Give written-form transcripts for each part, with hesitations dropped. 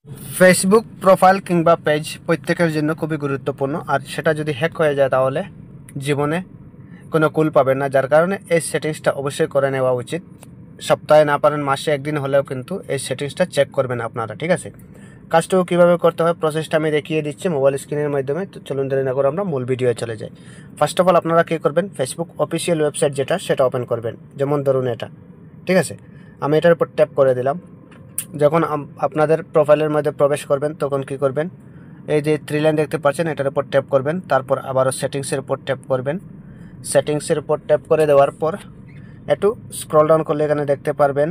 Facebook profile কিংবা page প্রত্যেকের জন্য খুবই গুরুত্বপূর্ণ, আর সেটা যদি হ্যাক হয়ে যায় তাহলে জীবনে কোনো কুল পাবেন না। যার কারণে এই সেটিংসটা অবশ্যই করে নেওয়া উচিত। সপ্তাহে না পারেন মাসে একদিন হলেও কিন্তু এই সেটিংসটা চেক করবেন আপনারা, ঠিক আছে? কাজটুকু কীভাবে করতে হয় প্রসেসটা আমি দেখিয়ে দিচ্ছি মোবাইল স্ক্রিনের মাধ্যমে। তো চলুন দেরি না করে আমরা মূল ভিডিওয়ে চলে যাই। ফার্স্ট অফ অল আপনারা কী করবেন, ফেসবুক অফিসিয়াল ওয়েবসাইট যেটা সেটা ওপেন করবেন। যেমন ধরুন এটা, ঠিক আছে? আমি এটার উপর ট্যাপ করে দিলাম। যখন আপনাদের প্রোফাইলের মধ্যে প্রবেশ করবেন তখন কি করবেন, এই যে 3 লাইন দেখতে পাচ্ছেন এটার উপর ট্যাপ করবেন। তারপর আবারও সেটিংসের উপর ট্যাপ করবেন। সেটিংসের উপর ট্যাপ করে দেওয়ার পর একটু স্ক্রল ডাউন করলে এখানে দেখতে পারবেন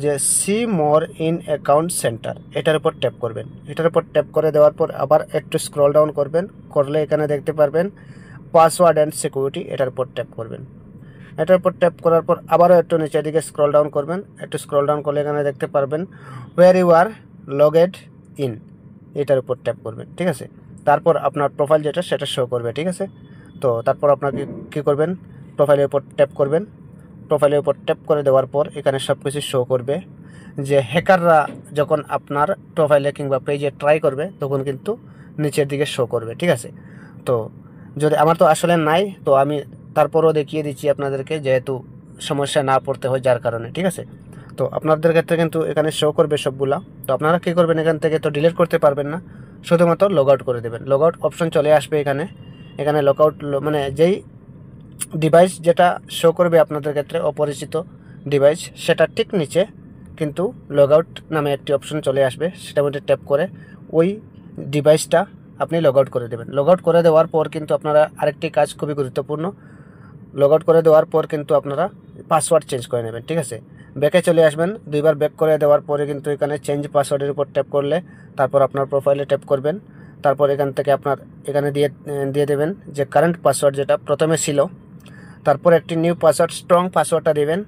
যে see more in account centre, এটার উপর ট্যাপ করবেন। এটার উপর ট্যাপ করে দেওয়ার পর আবার একটু স্ক্রল ডাউন করবেন, করলে এখানে দেখতে পারবেন পাসওয়ার্ড অ্যান্ড সিকিউরিটি, এটার উপর ট্যাপ করবেন। এটার উপর ট্যাপ করার পর আবারও একটু নিচের দিকে স্ক্রল ডাউন করবেন। একটু স্ক্রল ডাউন করলে এখানে দেখতে পারবেন where you are logged in, এটার উপর ট্যাপ করবেন, ঠিক আছে? তারপর আপনার প্রোফাইল যেটা সেটা শো করবে, ঠিক আছে? তো তারপর আপনাকে কী করবেন, প্রোফাইলের উপর ট্যাপ করবেন। প্রোফাইলের উপর ট্যাপ করে দেওয়ার পর এখানে সব কিছু শো করবে। যে হ্যাকাররা যখন আপনার প্রোফাইলে কিংবা পেজে ট্রাই করবে তখন কিন্তু নিচের দিকে শো করবে, ঠিক আছে? তো যদি আমার তো আসলে নাই, তো আমি তারপরও দেখিয়ে দিচ্ছি আপনাদেরকে, যেহেতু সমস্যা না পড়তে হয় যার কারণে, ঠিক আছে? তো আপনাদের ক্ষেত্রে কিন্তু এখানে শো করবে সবগুলা। তো আপনারা কী করবেন, এখান থেকে তো ডিলিট করতে পারবেন না, শুধুমাত্র লগ আউট করে দেবেন। লগ আউট অপশন চলে আসবে এখানে। এখানে লগ আউট মানে যেই ডিভাইস যেটা শো করবে আপনাদের ক্ষেত্রে অপরিচিত ডিভাইস, সেটা ঠিক নিচে কিন্তু লগ আউট নামে একটি অপশন চলে আসবে। সেটার মধ্যে ট্যাপ করে ওই ডিভাইসটা আপনি লগ আউট করে দেবেন। লগ আউট করে দেওয়ার পর কিন্তু আপনারা আরেকটি কাজ খুবই গুরুত্বপূর্ণ, লগ আউট করে দেওয়ার পর কিন্তু আপনারা পাসওয়ার্ড চেঞ্জ করে নেবেন, ঠিক আছে? ব্যাকে চলে আসবেন, দুইবার ব্যাক করে দেওয়ার পরে কিন্তু এখানে চেঞ্জ পাসওয়ার্ডের উপর ট্যাপ করলে তারপর আপনার প্রোফাইলে ট্যাপ করবেন। তারপর এখান থেকে আপনার এখানে দিয়ে দেবেন যে কারেন্ট পাসওয়ার্ড যেটা প্রথমে ছিল, তারপর একটি নিউ পাসওয়ার্ড স্ট্রং পাসওয়ার্ডটা দেবেন।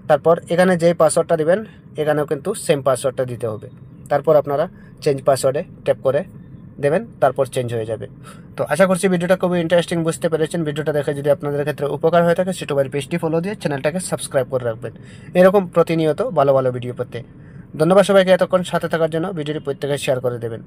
তারপর এখানে যেই পাসওয়ার্ডটা দিবেন এখানেও কিন্তু সেম পাসওয়ার্ডটা দিতে হবে। তারপর আপনারা চেঞ্জ পাসওয়ার্ডে ট্যাপ করে দেবেন, তারপর চেঞ্জ হয়ে যাবে। তো আশা করছি ভিডিওটা খুবই ইন্টারেস্টিং বুঝতে পেরেছেন। ভিডিওটা দেখে যদি আপনাদের ক্ষেত্রে উপকার হয়ে থাকে সেটুবার পেজটি ফলো দিয়ে চ্যানেলটাকে সাবস্ক্রাইব করে রাখবেন এরকম প্রতিনিয়ত ভালো ভালো ভিডিও পেতে। ধন্যবাদ সবাইকে এতক্ষণ সাথে থাকার জন্য। ভিডিওটি প্রত্যেকে শেয়ার করে দেবেন।